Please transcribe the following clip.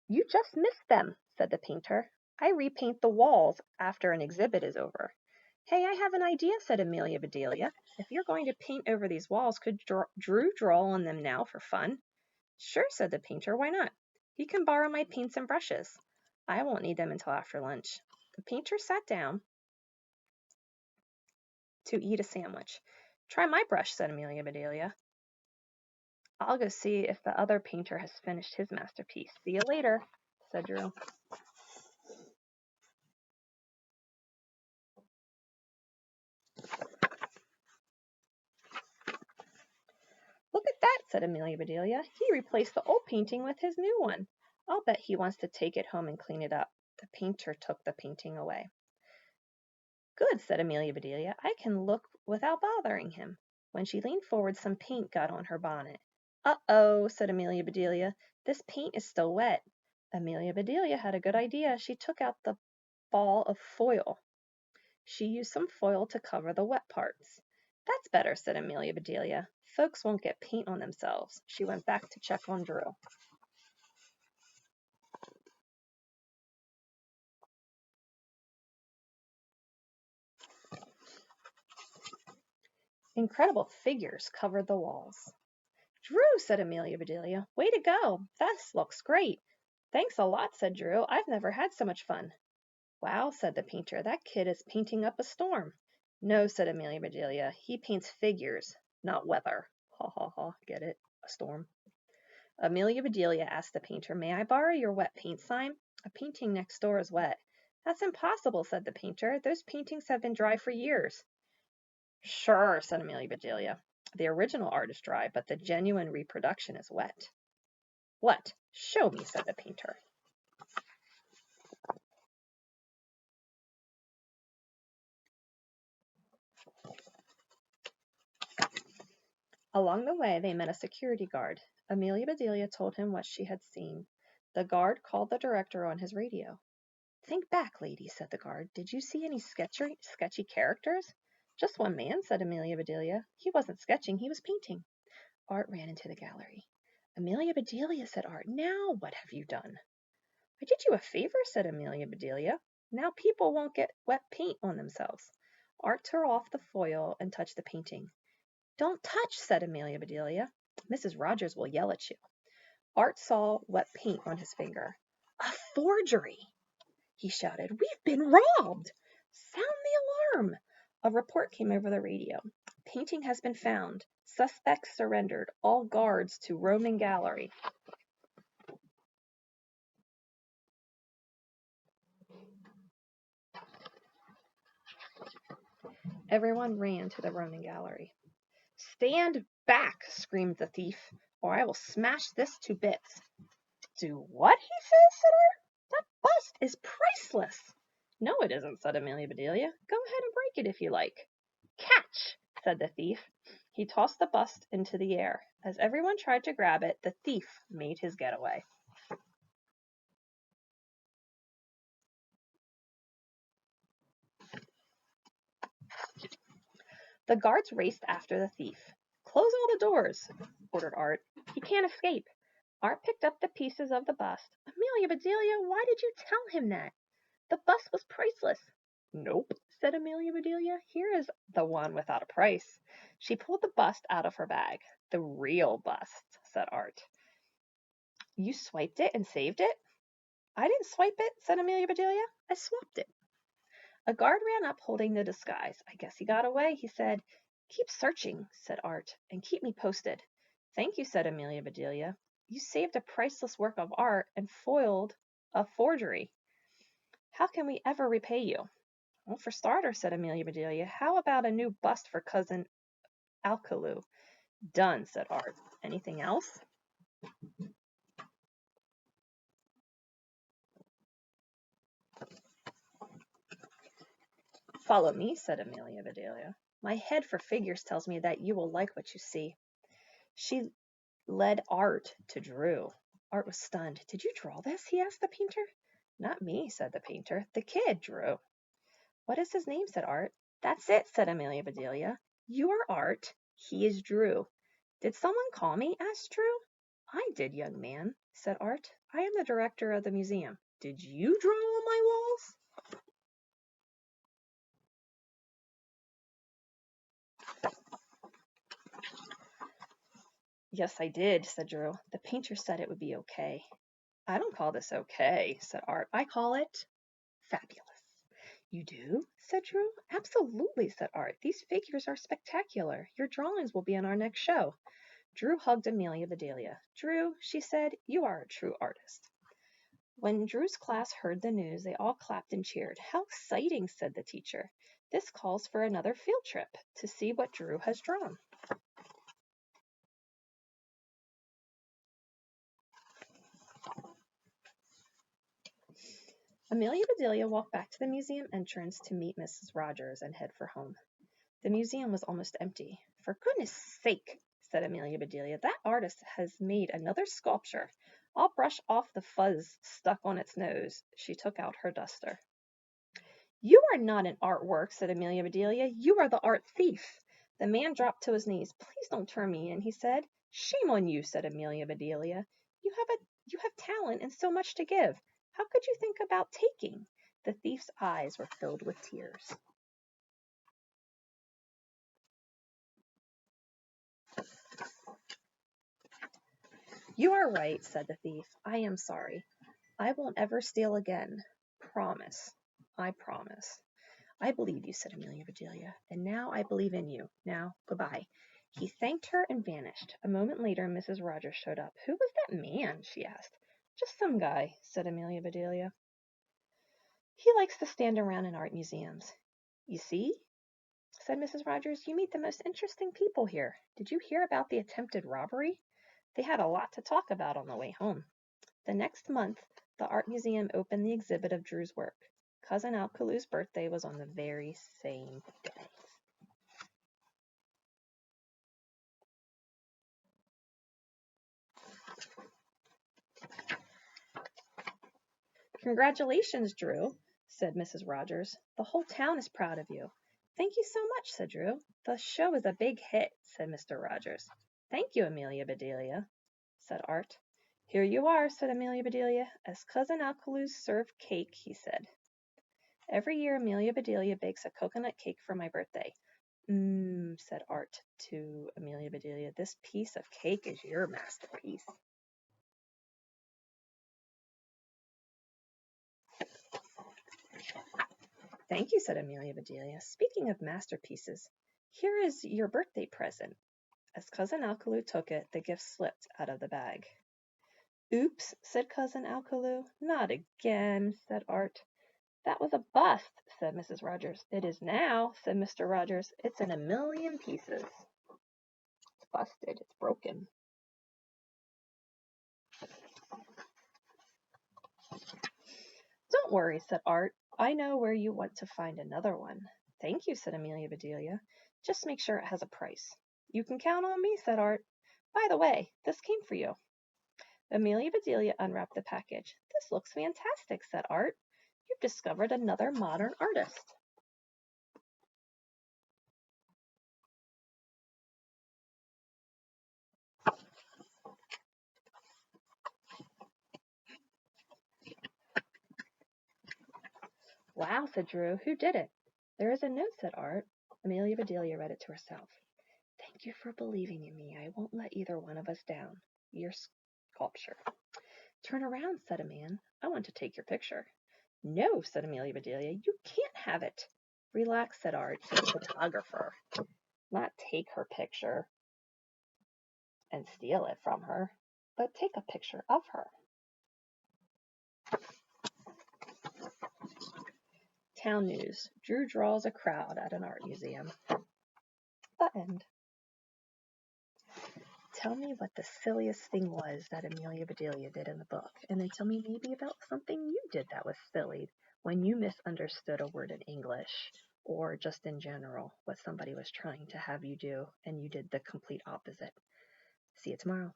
You just missed them, said the painter. I repaint the walls after an exhibit is over. Hey, I have an idea, said Amelia Bedelia. If you're going to paint over these walls, could Drew draw on them now for fun? Sure, said the painter. Why not? He can borrow my paints and brushes. I won't need them until after lunch. The painter sat down to eat a sandwich. Try my brush, said Amelia Bedelia. I'll go see if the other painter has finished his masterpiece. See you later, said Drew. Look at that, said Amelia Bedelia. He replaced the old painting with his new one. I'll bet he wants to take it home and clean it up. The painter took the painting away. Good, said Amelia Bedelia. I can look without bothering him. When she leaned forward, some paint got on her bonnet. Uh-oh, said Amelia Bedelia. This paint is still wet. Amelia Bedelia had a good idea. She took out the ball of foil. She used some foil to cover the wet parts. That's better, said Amelia Bedelia. Folks won't get paint on themselves. She went back to check on Drew. Incredible figures covered the walls. Drew, said Amelia Bedelia. Way to go. That looks great. Thanks a lot, said Drew. I've never had so much fun. Wow, said the painter. That kid is painting up a storm. No, said Amelia Bedelia. He paints figures, not weather. Ha ha ha. Get it? A storm. Amelia Bedelia asked the painter, May I borrow your wet paint sign? A painting next door is wet. That's impossible, said the painter. Those paintings have been dry for years. Sure, said Amelia Bedelia. The original art is dry, but the genuine reproduction is wet. What? Show me, said the painter. Along the way, they met a security guard. Amelia Bedelia told him what she had seen. The guard called the director on his radio. Think back, lady, said the guard. Did you see any sketchy characters? Just one man, said Amelia Bedelia. He wasn't sketching, he was painting. Art ran into the gallery. Amelia Bedelia, said Art, now what have you done? I did you a favor, said Amelia Bedelia. Now people won't get wet paint on themselves. Art tore off the foil and touched the painting. Don't touch, said Amelia Bedelia. Mrs. Rogers will yell at you. Art saw wet paint on his finger. A forgery, he shouted. We've been robbed. Sound the alarm. A report came over the radio. Painting has been found. Suspects surrendered. All guards to roaming gallery. Everyone ran to the roaming gallery. Stand back, screamed the thief, or I will smash this to bits. Do what, he said Art. That bust is priceless. No, it isn't, said Amelia Bedelia. Go ahead and break it if you like. Catch, said the thief. He tossed the bust into the air. As everyone tried to grab it, the thief made his getaway. The guards raced after the thief. Close all the doors, ordered Art. He can't escape. Art picked up the pieces of the bust. Amelia Bedelia, why did you tell him that? The bust was priceless. Nope, said Amelia Bedelia. Here is the one without a price. She pulled the bust out of her bag. The real bust, said Art. You swiped it and saved it? I didn't swipe it, said Amelia Bedelia. I swapped it. A guard ran up holding the disguise. I guess he got away, he said. Keep searching, said Art, and keep me posted. Thank you, said Amelia Bedelia. You saved a priceless work of art and foiled a forgery. How can we ever repay you? Well, for starters, said Amelia Bedelia, how about a new bust for cousin Alcalu? Done, said Art. Anything else? Follow me, said Amelia Bedelia. My head for figures tells me that you will like what you see. She led Art to Drew. Art was stunned. Did you draw this? He asked the painter. Not me, said the painter. The kid drew. What is his name? Said Art. That's it, said Amelia Bedelia. You are Art. He is Drew. Did someone call me? Asked Drew. I did, young man, said Art. I am the director of the museum. Did you draw on my walls? Yes, I did, said Drew. The painter said it would be okay. I don't call this okay, said Art. I call it fabulous. You do? Said Drew. Absolutely, said Art. These figures are spectacular. Your drawings will be in our next show. Drew hugged Amelia Bedelia. Drew, she said, you are a true artist. When Drew's class heard the news, they all clapped and cheered. How exciting, said the teacher. This calls for another field trip to see what Drew has drawn. Amelia Bedelia walked back to the museum entrance to meet Mrs. Rogers and head for home. The museum was almost empty. For goodness sake, said Amelia Bedelia, that artist has made another sculpture. I'll brush off the fuzz stuck on its nose. She took out her duster. You are not an artwork, said Amelia Bedelia. You are the art thief. The man dropped to his knees. Please don't turn me in, he said. Shame on you, said Amelia Bedelia. You have talent and so much to give. How could you think about taking? The thief's eyes were filled with tears. You are right, said the thief. I am sorry. I won't ever steal again. Promise. I promise. I believe you, said Amelia Bedelia, and now I believe in you. Now, goodbye. He thanked her and vanished. A moment later, Mrs. Rogers showed up. Who was that man? She asked. Just some guy, said Amelia Bedelia. He likes to stand around in art museums. You see, said Mrs. Rogers, you meet the most interesting people here. Did you hear about the attempted robbery? They had a lot to talk about on the way home. The next month, the art museum opened the exhibit of Drew's work. Cousin Alkalu's birthday was on the very same day. Congratulations, Drew, said Mrs. Rogers. The whole town is proud of you. Thank you so much, said Drew. The show is a big hit, said Mr. Rogers. Thank you, Amelia Bedelia, said Art. Here you are, said Amelia Bedelia. As Cousin Alkalu served cake, he said. Every year, Amelia Bedelia bakes a coconut cake for my birthday. Said Art to Amelia Bedelia. This piece of cake is your masterpiece. Thank you, said Amelia Bedelia. Speaking of masterpieces, here is your birthday present. As Cousin Alkalu took it, the gift slipped out of the bag. Oops, said Cousin Alkalu. Not again, said Art. That was a bust, said Mrs. Rogers. It is now, said Mr. Rogers. It's in a million pieces. It's busted. It's broken. Don't worry, said Art. I know where you want to find another one. Thank you, said Amelia Bedelia. Just make sure it has a price. You can count on me, said Art. By the way, this came for you. Amelia Bedelia unwrapped the package. This looks fantastic, said Art. You've discovered another modern artist. Wow, said Drew. Who did it? There is a note, said Art. Amelia Bedelia read it to herself. Thank you for believing in me. I won't let either one of us down. Your sculpture. Turn around, said a man. I want to take your picture. No, said Amelia Bedelia. You can't have it. Relax, said Art. He's a photographer. Not take her picture and steal it from her, but take a picture of her. Town news. Drew draws a crowd at an art museum. The end. Tell me what the silliest thing was that Amelia Bedelia did in the book, and then tell me maybe about something you did that was silly when you misunderstood a word in English, or just in general what somebody was trying to have you do and you did the complete opposite. See you tomorrow.